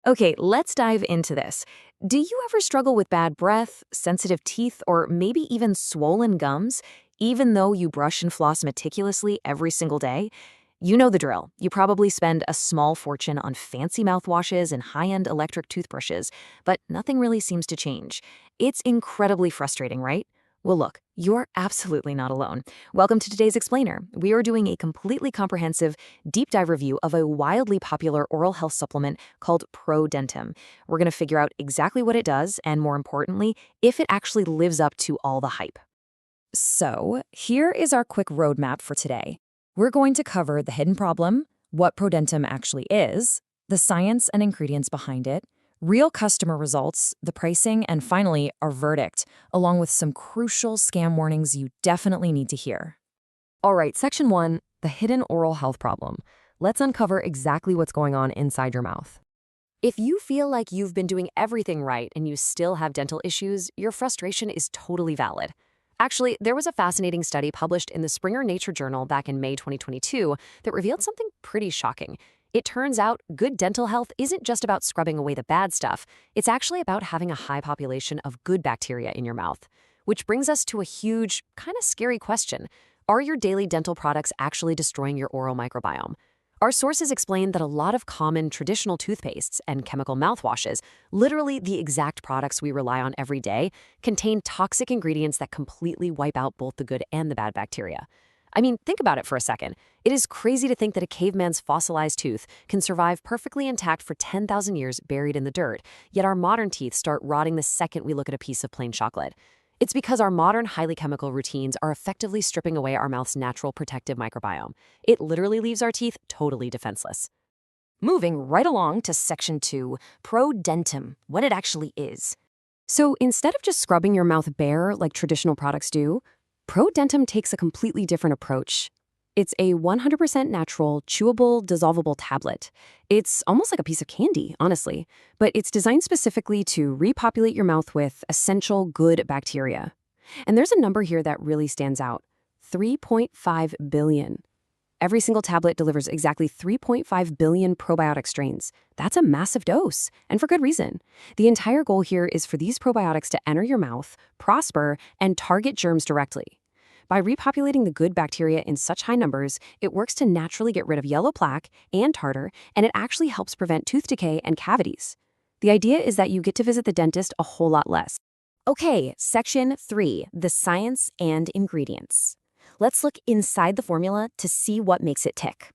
Okay, let's dive into this. Do you ever struggle with bad breath, sensitive teeth, or maybe even swollen gums, even though you brush and floss meticulously every single day? You know the drill. You probably spend a small fortune on fancy mouthwashes and high-end electric toothbrushes, but nothing really seems to change. It's incredibly frustrating, right? Well, look, you're absolutely not alone. Welcome to today's Explainer. We are doing a completely comprehensive deep dive review of a wildly popular oral health supplement called Prodentim. We're going to figure out exactly what it does and, more importantly, if it actually lives up to all the hype. So, here is our quick roadmap for today. We're going to cover the hidden problem, what Prodentim actually is, the science and ingredients behind it, real customer results, the pricing, and finally, our verdict, along with some crucial scam warnings you definitely need to hear. All right, section 1, the hidden oral health problem. Let's uncover exactly what's going on inside your mouth. If you feel like you've been doing everything right and you still have dental issues, your frustration is totally valid. Actually, there was a fascinating study published in the Springer Nature Journal back in May 2022 that revealed something pretty shocking. It turns out good dental health isn't just about scrubbing away the bad stuff. It's actually about having a high population of good bacteria in your mouth. Which brings us to a huge, kind of scary question. Are your daily dental products actually destroying your oral microbiome? Our sources explain that a lot of common traditional toothpastes and chemical mouthwashes, literally the exact products we rely on every day, contain toxic ingredients that completely wipe out both the good and the bad bacteria. I mean, think about it for a second. It is crazy to think that a caveman's fossilized tooth can survive perfectly intact for 10,000 years buried in the dirt, yet our modern teeth start rotting the second we look at a piece of plain chocolate. It's because our modern highly chemical routines are effectively stripping away our mouth's natural protective microbiome. It literally leaves our teeth totally defenseless. Moving right along to section 2, Prodentim, what it actually is. So instead of just scrubbing your mouth bare like traditional products do, Prodentim takes a completely different approach. It's a 100% natural, chewable, dissolvable tablet. It's almost like a piece of candy, honestly, but it's designed specifically to repopulate your mouth with essential good bacteria. And there's a number here that really stands out, 3.5 billion. Every single tablet delivers exactly 3.5 billion probiotic strains. That's a massive dose, and for good reason. The entire goal here is for these probiotics to enter your mouth, prosper, and target germs directly. By repopulating the good bacteria in such high numbers, it works to naturally get rid of yellow plaque and tartar, and it actually helps prevent tooth decay and cavities. The idea is that you get to visit the dentist a whole lot less. Okay, section 3, the science and ingredients. Let's look inside the formula to see what makes it tick.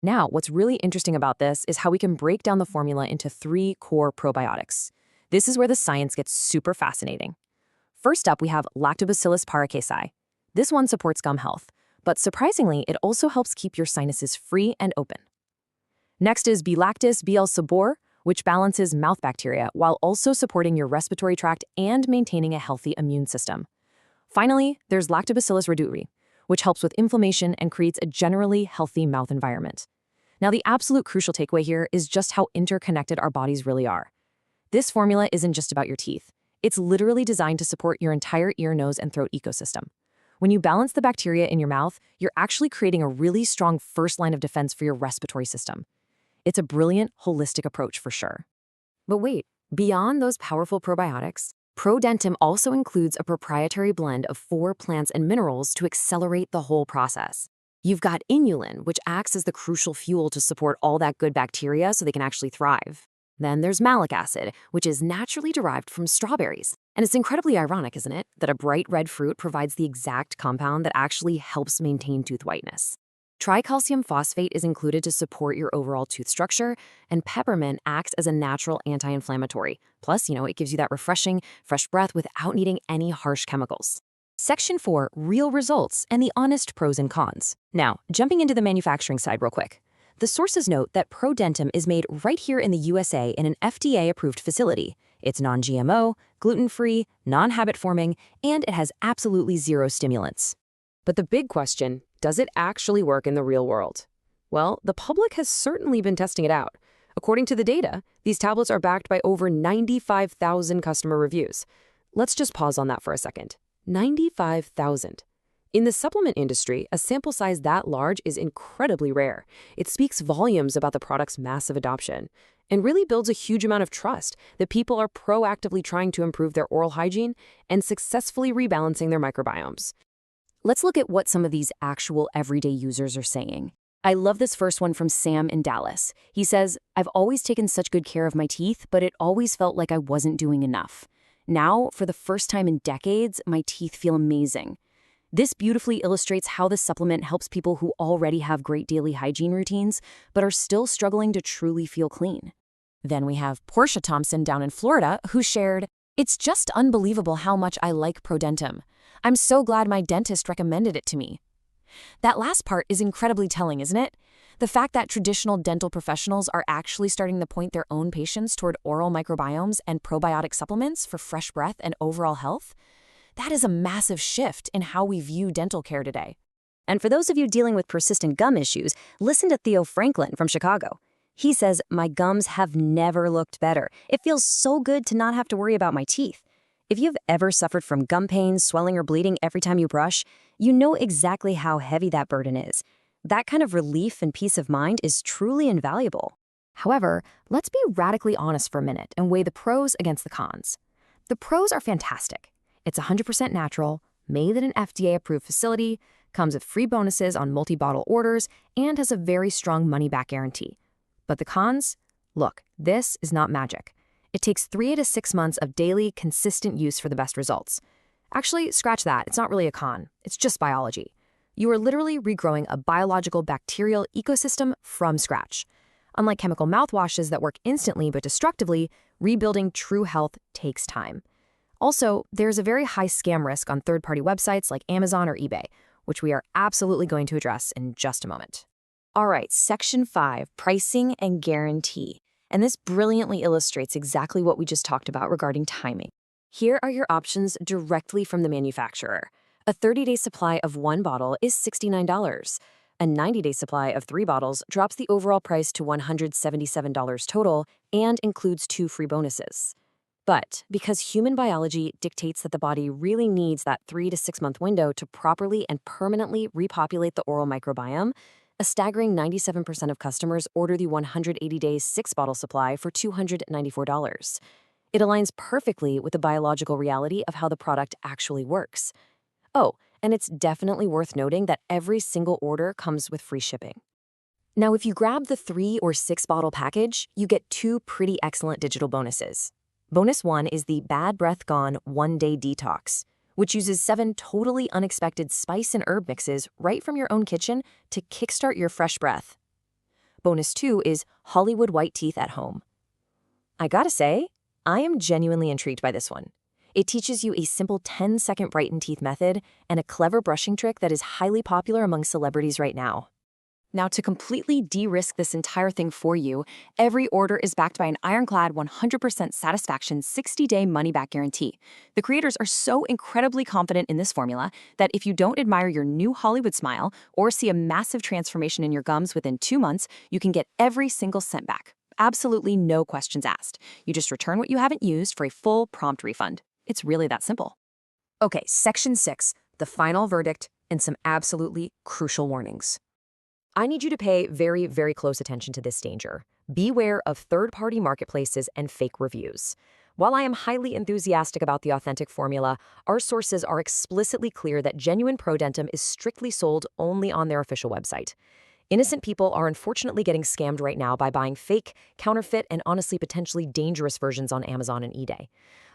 Now, what's really interesting about this is how we can break down the formula into 3 core probiotics. This is where the science gets super fascinating. First up, we have Lactobacillus paracasi. This one supports gum health, but surprisingly, it also helps keep your sinuses free and open. Next is Bilactis BL sabor, which balances mouth bacteria while also supporting your respiratory tract and maintaining a healthy immune system. Finally, there's Lactobacillus reduceri, which helps with inflammation and creates a generally healthy mouth environment. Now, the absolute crucial takeaway here is just how interconnected our bodies really are. This formula isn't just about your teeth. It's literally designed to support your entire ear, nose, and throat ecosystem. When you balance the bacteria in your mouth, you're actually creating a really strong first line of defense for your respiratory system. It's a brilliant, holistic approach for sure. But wait, beyond those powerful probiotics, Prodentim also includes a proprietary blend of 4 plants and minerals to accelerate the whole process. You've got inulin, which acts as the crucial fuel to support all that good bacteria so they can actually thrive. Then there's malic acid, which is naturally derived from strawberries. And it's incredibly ironic, isn't it, that a bright red fruit provides the exact compound that actually helps maintain tooth whiteness. Tricalcium phosphate is included to support your overall tooth structure, and peppermint acts as a natural anti-inflammatory. Plus, it gives you that refreshing, fresh breath without needing any harsh chemicals. Section 4, real results and the honest pros and cons. Now, jumping into the manufacturing side real quick. The sources note that Prodentim is made right here in the USA in an FDA-approved facility. It's non-GMO, gluten-free, non-habit-forming, and it has absolutely 0 stimulants. But the big question, does it actually work in the real world? Well, the public has certainly been testing it out. According to the data, these tablets are backed by over 95,000 customer reviews. Let's just pause on that for a second. 95,000. In the supplement industry, a sample size that large is incredibly rare. It speaks volumes about the product's massive adoption. and really builds a huge amount of trust that people are proactively trying to improve their oral hygiene and successfully rebalancing their microbiomes. Let's look at what some of these actual everyday users are saying. I love this first one from Sam in Dallas. He says, "I've always taken such good care of my teeth, but it always felt like I wasn't doing enough. Now, for the first time in decades, my teeth feel amazing." This beautifully illustrates how this supplement helps people who already have great daily hygiene routines, but are still struggling to truly feel clean. Then we have Portia Thompson down in Florida, who shared, "It's just unbelievable how much I like Prodentim. I'm so glad my dentist recommended it to me." That last part is incredibly telling, isn't it? The fact that traditional dental professionals are actually starting to point their own patients toward oral microbiomes and probiotic supplements for fresh breath and overall health? That is a massive shift in how we view dental care today. And for those of you dealing with persistent gum issues, listen to Theo Franklin from Chicago. He says, "My gums have never looked better. It feels so good to not have to worry about my teeth." If you've ever suffered from gum pain, swelling, or bleeding every time you brush, you know exactly how heavy that burden is. That kind of relief and peace of mind is truly invaluable. However, let's be radically honest for a minute and weigh the pros against the cons. The pros are fantastic. It's 100% natural, made in an FDA-approved facility, comes with free bonuses on multi-bottle orders, and has a very strong money-back guarantee. But the cons? Look, this is not magic. It takes 3 to 6 months of daily, consistent use for the best results. Actually, scratch that. It's not really a con. It's just biology. You are literally regrowing a biological bacterial ecosystem from scratch. Unlike chemical mouthwashes that work instantly but destructively, rebuilding true health takes time. Also, there's a very high scam risk on third-party websites like Amazon or eBay, which we are absolutely going to address in just a moment. All right, Section 5, Pricing and Guarantee. And this brilliantly illustrates exactly what we just talked about regarding timing. Here are your options directly from the manufacturer. A 30-day supply of 1 bottle is $69. A 90-day supply of 3 bottles drops the overall price to $177 total and includes 2 free bonuses. But because human biology dictates that the body really needs that 3 to 6 month window to properly and permanently repopulate the oral microbiome, a staggering 97% of customers order the 180-day 6-bottle supply for $294. It aligns perfectly with the biological reality of how the product actually works. Oh, and it's definitely worth noting that every single order comes with free shipping. Now, if you grab the 3 or 6-bottle package, you get 2 pretty excellent digital bonuses. Bonus 1 is the Bad Breath Gone 1-Day Detox, which uses 7 totally unexpected spice and herb mixes right from your own kitchen to kickstart your fresh breath. Bonus 2 is Hollywood White Teeth at Home. I gotta say, I am genuinely intrigued by this one. It teaches you a simple 10-second brighten teeth method and a clever brushing trick that is highly popular among celebrities right now. Now, to completely de-risk this entire thing for you, every order is backed by an ironclad 100% satisfaction 60-day money-back guarantee. The creators are so incredibly confident in this formula that if you don't admire your new Hollywood smile or see a massive transformation in your gums within 2 months, you can get every single cent back. Absolutely no questions asked. You just return what you haven't used for a full prompt refund. It's really that simple. Okay, Section 6, the final verdict and some absolutely crucial warnings. I need you to pay very, very close attention to this danger. Beware of third-party marketplaces and fake reviews. While I am highly enthusiastic about the authentic formula, our sources are explicitly clear that genuine Prodentim is strictly sold only on their official website. Innocent people are unfortunately getting scammed right now by buying fake, counterfeit, and honestly potentially dangerous versions on Amazon and eBay.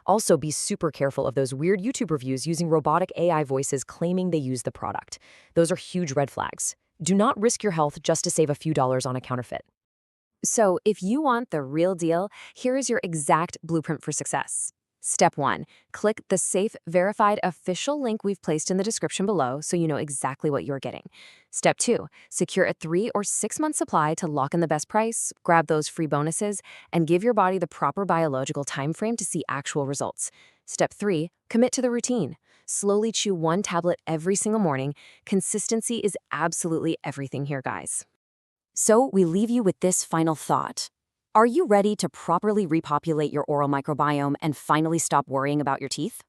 Also, be super careful of those weird YouTube reviews using robotic AI voices claiming they use the product. Those are huge red flags. Do not risk your health just to save a few dollars on a counterfeit. So, if you want the real deal, here is your exact blueprint for success. Step 1. Click the safe, verified, official link we've placed in the description below so you know exactly what you're getting. Step 2. Secure a 3 or 6 month supply to lock in the best price, grab those free bonuses, and give your body the proper biological time frame to see actual results. Step 3. Commit to the routine. Slowly chew 1 tablet every single morning. Consistency is absolutely everything here, guys. So we leave you with this final thought. Are you ready to properly repopulate your oral microbiome and finally stop worrying about your teeth?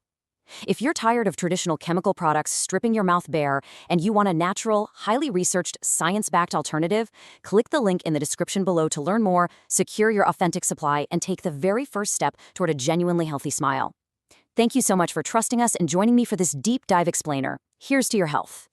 If you're tired of traditional chemical products stripping your mouth bare and you want a natural, highly researched, science-backed alternative, click the link in the description below to learn more, secure your authentic supply, and take the very first step toward a genuinely healthy smile. Thank you so much for trusting us and joining me for this deep dive explainer. Here's to your health.